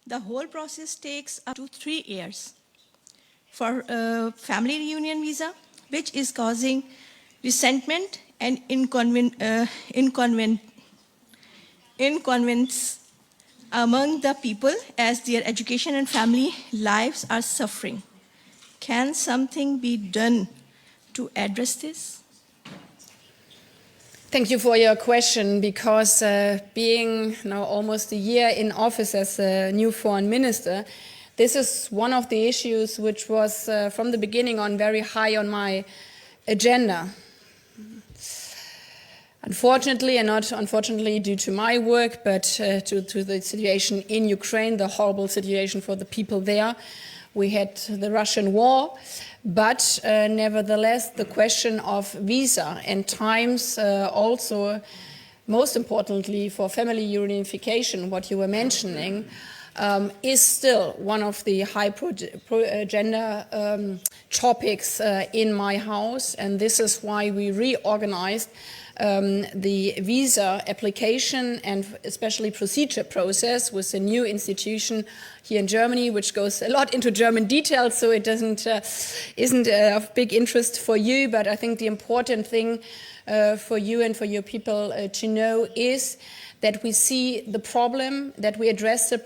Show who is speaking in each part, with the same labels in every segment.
Speaker 1: the whole process takes up to 3 years. For family reunion visa, which is causing resentment and inconvenience among the people as their education and family lives are suffering. Can something be done to address this?
Speaker 2: Thank you for your question, because being now almost a year in office as a new foreign minister, this is one of the issues which was from the beginning on very high on my agenda. Unfortunately, and not unfortunately due to my work, but to the situation in Ukraine, the horrible situation for the people there. We had the Russian war, but nevertheless, the question of visa and times also, most importantly for family reunification, what you were mentioning, is still one of the high agenda topics in my house, and this is why we reorganized the visa application and especially procedure process with a new institution here in Germany, which goes a lot into German details, so it isn't of big interest for you. But I think the important thing for you and for your people to know is that we see the problem, that we address the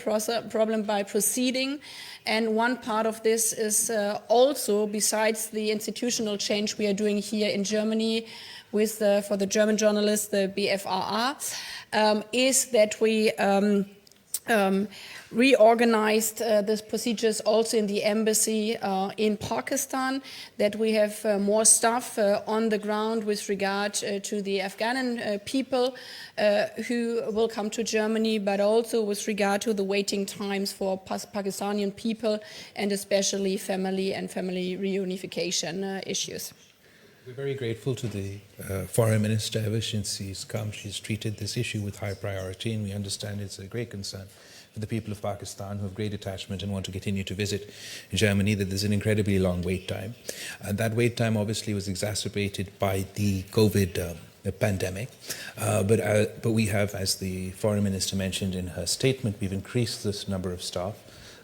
Speaker 2: problem by proceeding. And one part of this is also, besides the institutional change we are doing here in Germany with for the German journalists, the BFRA, is that we reorganized these procedures also in the embassy in Pakistan, that we have more staff on the ground with regard to the Afghan people who will come to Germany, but also with regard to the waiting times for Pakistani people, and especially family and family reunification issues.
Speaker 3: We're very grateful to the Foreign Minister. Ever since she's come, she's treated this issue with high priority, and we understand it's a great concern for the people of Pakistan who have great attachment and want to continue to visit Germany, that there's an incredibly long wait time. And that wait time obviously was exacerbated by the COVID pandemic. But we have, as the Foreign Minister mentioned in her statement, we've increased this number of staff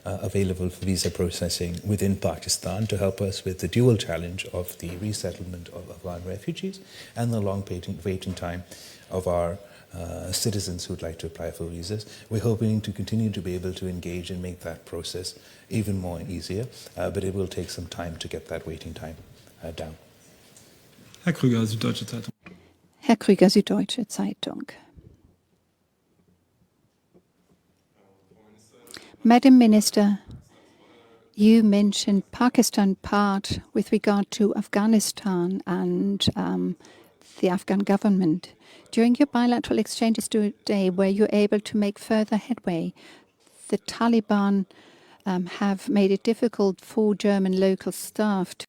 Speaker 3: available for visa processing within Pakistan to help us with the dual challenge of the resettlement of Afghan refugees and the long waiting time of our citizens who would like to apply for visas. We're hoping to continue to be able to engage and make that process even more easier, but it will take some time to get that waiting time down.
Speaker 4: Herr Krüger, Süddeutsche Zeitung.
Speaker 5: Herr Krüger, Süddeutsche Zeitung. Madam Minister, you mentioned Pakistan part with regard to Afghanistan and the Afghan government. During your bilateral exchanges today, were you able to make further headway? The Taliban have made it difficult for German local staff to